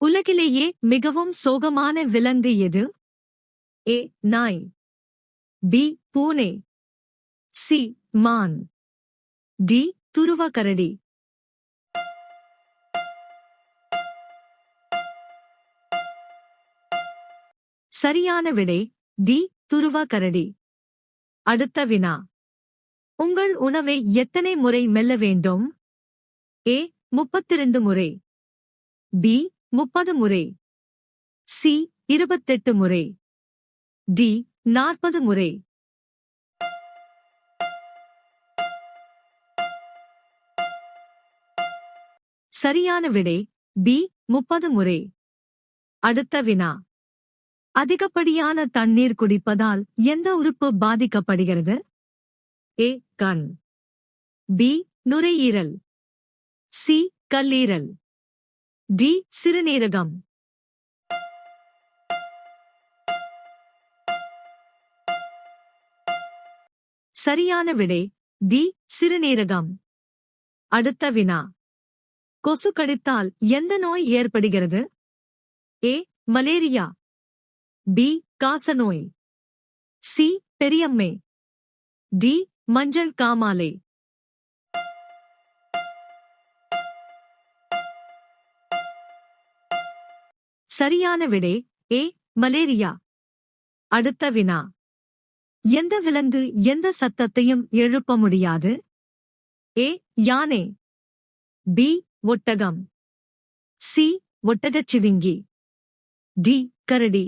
உலகிலேயே மிகவும் சோகமான விலங்கு எது? ஏ நாய், பி பூனை, சி மான், டி துருவ கரடி. சரியான விடை டி துருவ கரடி. அடுத்த வினா. உங்கள் உணவை எத்தனை முறை மெல்ல வேண்டும்? ஏ 32 முறை, பி 30 முறை, சி 28 முறை, டி 40 முறை. சரியான விடை பி 30 முறை. அடுத்த வினா. அதிகப்படியான தண்ணீர் குடிப்பதால் எந்த உறுப்பு பாதிக்கப்படுகிறது? ஏ கண், பி நுரையீரல், சி கல்லீரல், டி சிறுநீரகம். சரியான விடை டி சிறுநீரகம். அடுத்த வினா. கொசு கடித்தால் எந்த நோய் ஏற்படுகிறது? ஏ மலேரியா, பி காசநோய், சி பெரியம்மை, டி மஞ்சள் காமாலை. சரியான விடை ஏ மலேரியா. அடுத்த வினா. எந்த விலங்கு எந்த சத்தத்தையும் எழுப்ப முடியாது? ஏ யானை, பி ஒட்டகம், சி ஒட்டகச்சிவிங்கி, டி கரடி.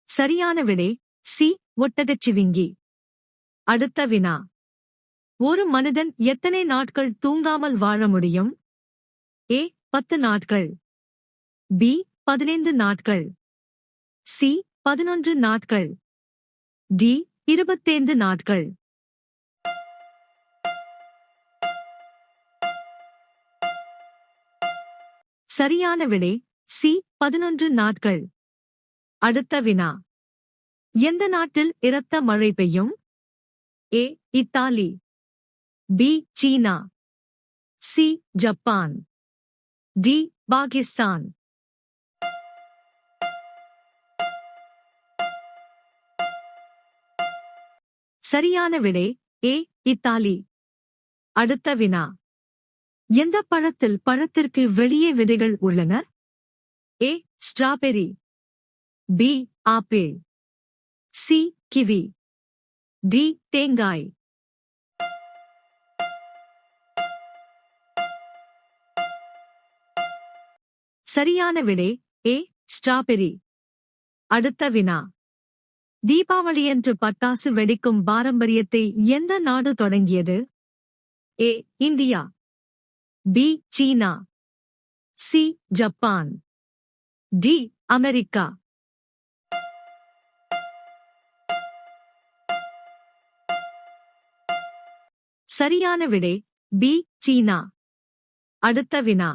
சரியான விடை சி ஒட்டகச்சிவிங்கி. அடுத்த வினா. ஒரு மனிதன் எத்தனை நாட்கள் தூங்காமல் வாழ முடியும்? ஏ 10 நாட்கள், பி 15 நாட்கள், சி 11 நாட்கள், டி 25 நாட்கள். சரியான விடை சி 11 நாட்கள். அடுத்த வினா. எந்த நாட்டில் இரத்த மழை பெய்யும்? ஏ இத்தாலி, பி சீனா, சி ஜப்பான், டி பாகிஸ்தான். சரியான விடை ஏ இத்தாலி. அடுத்த வினா. எந்த பழத்தில் பழத்திற்கு வெளியே விதைகள் உள்ளன? A strawberry, B apple, C kiwi, D தேங்காய். சரியான விடை ஏ ஸ்ட்ராபெரி. அடுத்த வினா. தீபாவளியன்று பட்டாசு வெடிக்கும் பாரம்பரியத்தை எந்த நாடு தொடங்கியது? ஏ இந்தியா, பி சீனா, சி ஜப்பான், டி அமெரிக்கா. சரியான விடை பி சீனா. அடுத்த வினா.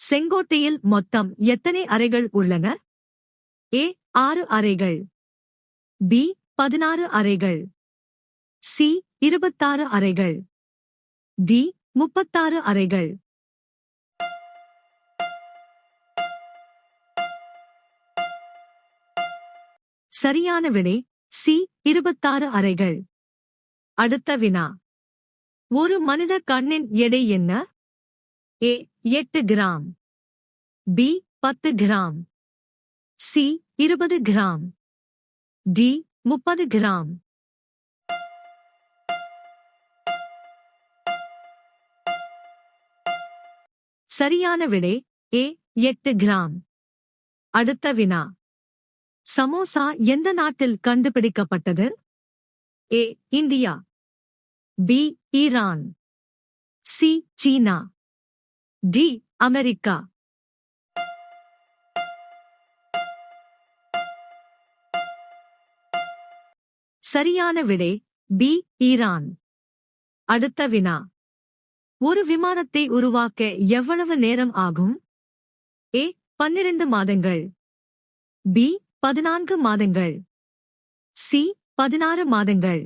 செங்கோட்டையில் மொத்தம் எத்தனை அறைகள் உள்ளன? ஏ 6 அறைகள், பி 16 அறைகள், சி 26 அறைகள், டி 36 அறைகள். சரியான விடை சி 26 அறைகள். அடுத்த வினா. ஒரு மனித கண்ணின் எடை என்ன? A 8 gram, B 10 gram, C 20 gram, D 30 gram. சரியான விடை ஏ 8 கிராம். அடுத்த வினா. சமோசா எந்த நாட்டில் கண்டுபிடிக்கப்பட்டது? A India, B Iran, C சீனா, டி அமெரிக்கா. சரியான விடை பி ஈரான். அடுத்த வினா. ஒரு விமானத்தை உருவாக்க எவ்வளவு நேரம் ஆகும்? ஏ 12 மாதங்கள், பி 14 மாதங்கள், சி 16 மாதங்கள்,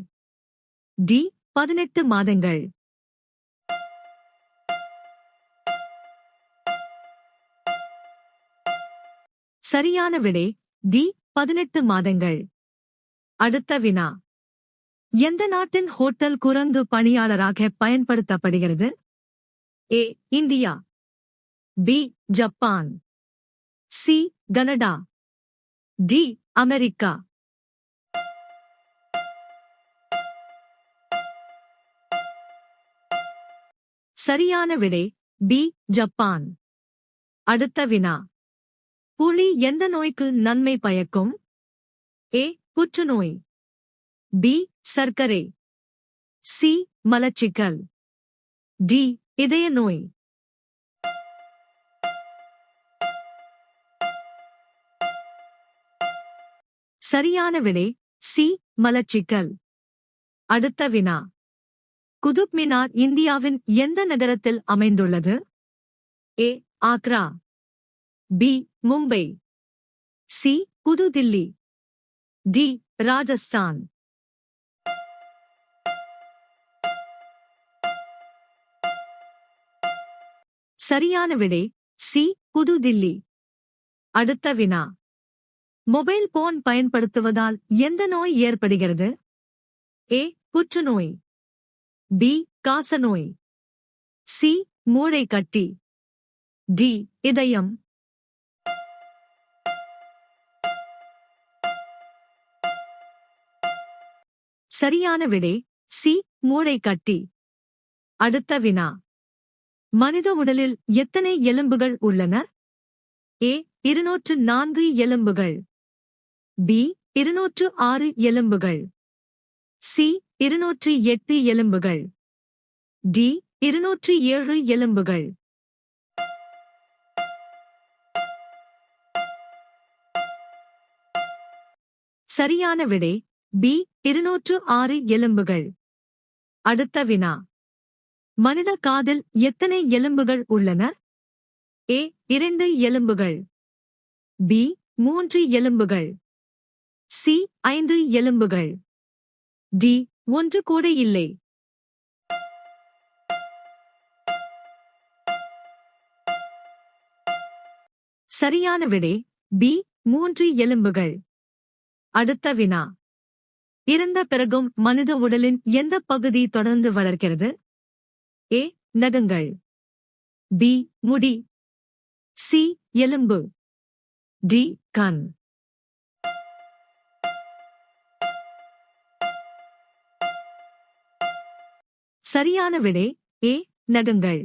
டி 18 மாதங்கள். சரியான விடை டி 18 மாதங்கள். அடுத்த வினா. எந்த நாட்டின் ஹோட்டல் குரங்கு பணியாளராக பயன்படுத்தப்படுகிறது? A India, B Japan, C Canada, D America. சரியான விடை பி ஜப்பான். அடுத்த வினா. புளி எந்த நோய்க்கு நன்மை பயக்கும்? ஏ புற்றுநோய், பி சர்க்கரை, சி மலச்சிக்கல், டி இதய நோய். சரியான விடை சி மலச்சிக்கல். அடுத்த வினா. குதுப் மினார் இந்தியாவின் எந்த நகரத்தில் அமைந்துள்ளது? ஏ ஆக்ரா, பி மும்பை, சி புது தில்லி, டி ராஜஸ்தான். சரியான விடை சி புது தில்லி. அடுத்த வினா. மொபைல் போன் பயன்படுத்துவதால் எந்த நோய் ஏற்படுகிறது? ஏ புற்றுநோய், பி காசநோய், சி மூளை கட்டி, டி இதயம். சரியான விடை சி மூளை கட்டி. அடுத்த வினா. மனித உடலில் எத்தனை எலும்புகள் உள்ளன? ஏ 204 எலும்புகள், பி 206 எலும்புகள், சி 208 எலும்புகள், டி 207 எலும்புகள். சரியான விடை பி 206 எலும்புகள். அடுத்த வினா. மனித காதில் எத்தனை எலும்புகள் உள்ளன? ஏ 2 எலும்புகள், பி 3 எலும்புகள், சி 5 எலும்புகள், டி 1 கூட இல்லை. சரியான விடை பி 3 எலும்புகள். அடுத்த வினா. இறந்த பிறகும் மனித உடலின் எந்த பகுதி தொடர்ந்து வளர்க்கிறது? ஏ நகங்கள், பி முடி, சி எலும்பு, டி கண். சரியான விடை ஏ நகங்கள்.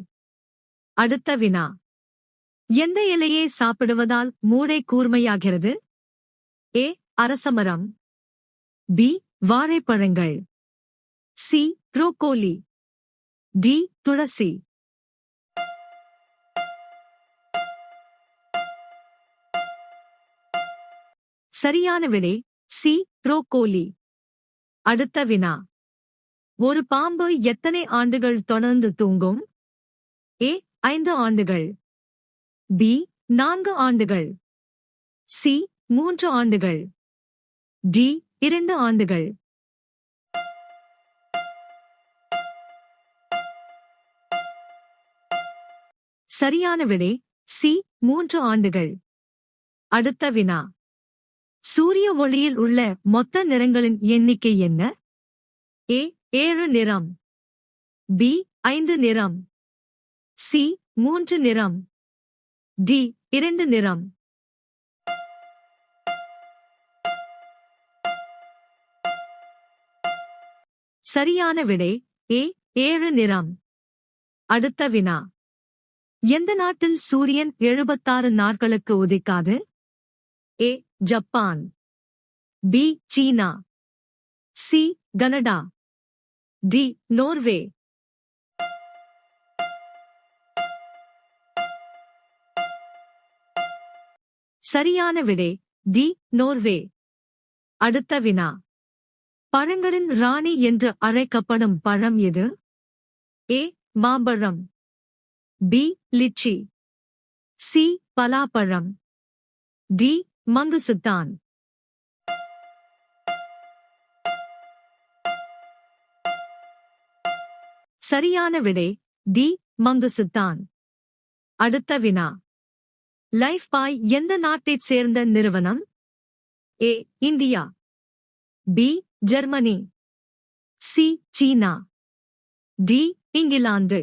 அடுத்த வினா. எந்த இலையை சாப்பிடுவதால் மூளை கூர்மையாகிறது? ஏ அரசமரம், பி வாழைப்பழங்கள், சி புரோக்கோலி, டி துளசி. சரியான விடை சி புரோக்கோலி. அடுத்த வினா. ஒரு பாம்பு எத்தனை ஆண்டுகள் தொடர்ந்து தூங்கும்? ஏ 5 ஆண்டுகள், பி 4 ஆண்டுகள், சி 3 ஆண்டுகள், டி 2 ஆண்டுகள். சரியான விடை சி 3 ஆண்டுகள். அடுத்த வினா. சூரிய ஒளியில் உள்ள மொத்த நிறங்களின் எண்ணிக்கை என்ன? ஏ 7 நிறம், பி 5 நிறம், சி 3 நிறம், டி 2 நிறம். சரியான விடை ஏ 7 நிறம். அடுத்த வினா. எந்த நாட்டில் சூரியன் 76 நாட்களுக்கு உதிக்காது? ஏ ஜப்பான், பி சீனா, சி கனடா, டி நோர்வே. சரியான விடை டி நோர்வே. அடுத்த வினா. பழங்களின் ராணி என்று அழைக்கப்படும் பழம் எது? ஏ மாம்பழம், பி லிச்சி, சி பலாப்பழம், டி மங்குஸ்தான். சரியான விடை டி மங்குசுத்தான். அடுத்த வினா. லைஃப் பாய் எந்த நாட்டைச் சேர்ந்த நிறுவனம்? A India, B Germany, C சீனா, டி இங்கிலாந்து.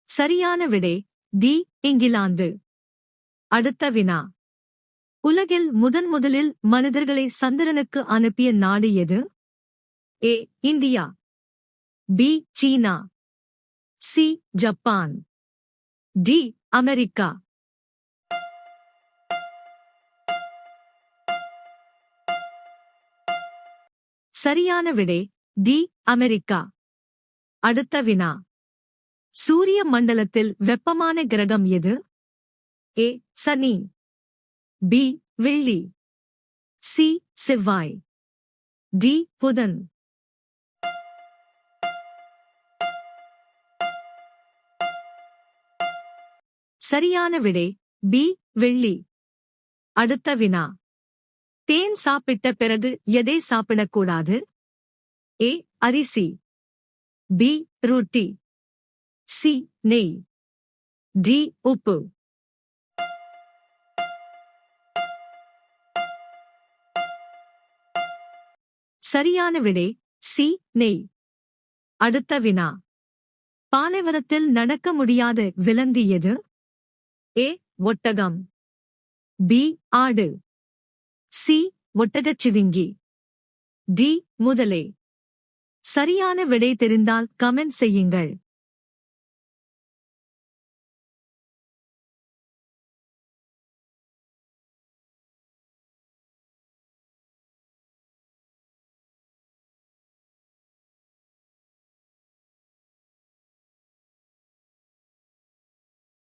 சரியான விடை டி இங்கிலாந்து. அடுத்த வினா. உலகில் முதலில் மனிதர்களை சந்திரனுக்கு அனுப்பிய நாடு எது? ஏ இந்தியா, பி சீனா, சி ஜப்பான், டி அமெரிக்கா. சரியான விடை டி அமெரிக்கா. அடுத்த வினா. சூரிய மண்டலத்தில் வெப்பமான கிரகம் எது? ஏ சனி, பி வெள்ளி, சி செவ்வாய், டி புதன். சரியான விடை பி வெள்ளி. அடுத்த வினா. தேன் சாப்பிட்ட பிறகு எதை சாப்பிடக்கூடாது? ஏ அரிசி, பி ரொட்டி, சி நெய், டி உப்பு. சரியான விடை சி நெய். அடுத்த வினா. பாலைவனத்தில் நடக்க முடியாத விலங்கு எது? ஏ ஒட்டகம், பி ஆடு, சி ஒட்டகச்சிவிங்கி, டி முதலை. சரியான விடை தெரிந்தால் கமெண்ட் செய்யுங்கள்.